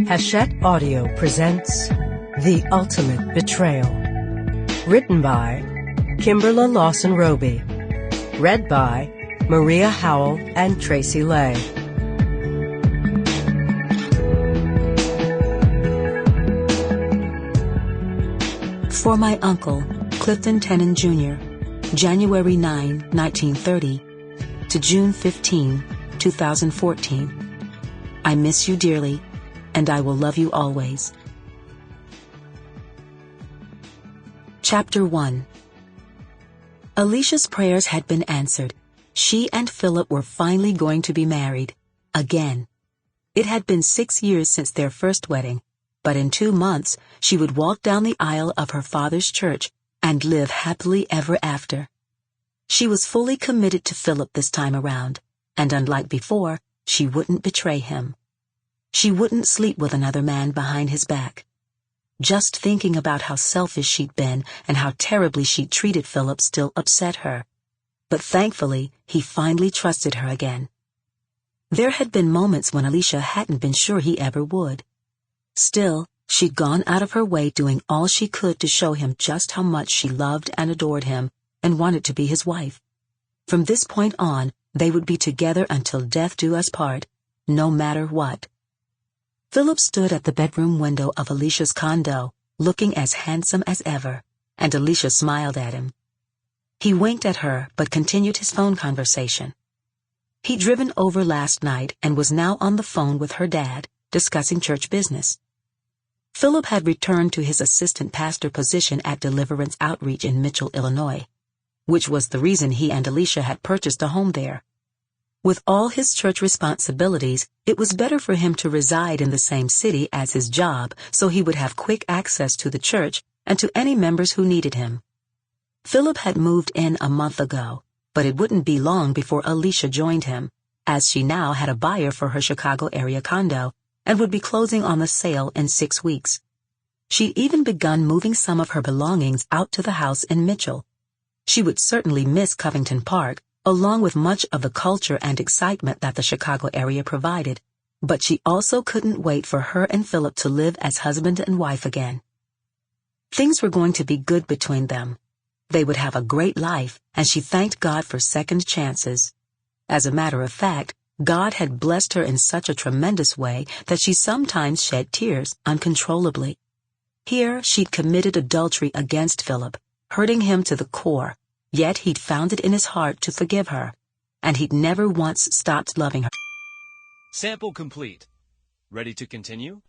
Hachette Audio presents The Ultimate Betrayal. Written by Kimberla Lawson Roby. Read by Maria Howell and Tracey Leigh. For my uncle, Clifton Tennant Jr., January 9, 1930 to June 15, 2014. I miss you dearly, and I will love you always. Chapter 1. Alicia's prayers had been answered. She and Phillip were finally going to be married. Again. It had been 6 years since their first wedding, but in 2 months she would walk down the aisle of her father's church and live happily ever after. She was fully committed to Phillip this time around, and unlike before, she wouldn't betray him. She wouldn't sleep with another man behind his back. Just thinking about how selfish she'd been and how terribly she'd treated Phillip still upset her. But thankfully, he finally trusted her again. There had been moments when Alicia hadn't been sure he ever would. Still, she'd gone out of her way doing all she could to show him just how much she loved and adored him and wanted to be his wife. From this point on, they would be together until death do us part, no matter what. Phillip stood at the bedroom window of Alicia's condo, looking as handsome as ever, and Alicia smiled at him. He winked at her but continued his phone conversation. He'd driven over last night and was now on the phone with her dad, discussing church business. Phillip had returned to his assistant pastor position at Deliverance Outreach in Mitchell, Illinois, which was the reason he and Alicia had purchased a home there. With all his church responsibilities, it was better for him to reside in the same city as his job so he would have quick access to the church and to any members who needed him. Phillip had moved in a month ago, but it wouldn't be long before Alicia joined him, as she now had a buyer for her Chicago area condo and would be closing on the sale in 6 weeks. She'd even begun moving some of her belongings out to the house in Mitchell. She would certainly miss Covington Park, along with much of the culture and excitement that the Chicago area provided, but she also couldn't wait for her and Phillip to live as husband and wife again. Things were going to be good between them. They would have a great life, and she thanked God for second chances. As a matter of fact, God had blessed her in such a tremendous way that she sometimes shed tears uncontrollably. Here she'd committed adultery against Phillip, hurting him to the core, yet he'd found it in his heart to forgive her, and he'd never once stopped loving her. Sample complete. Ready to continue?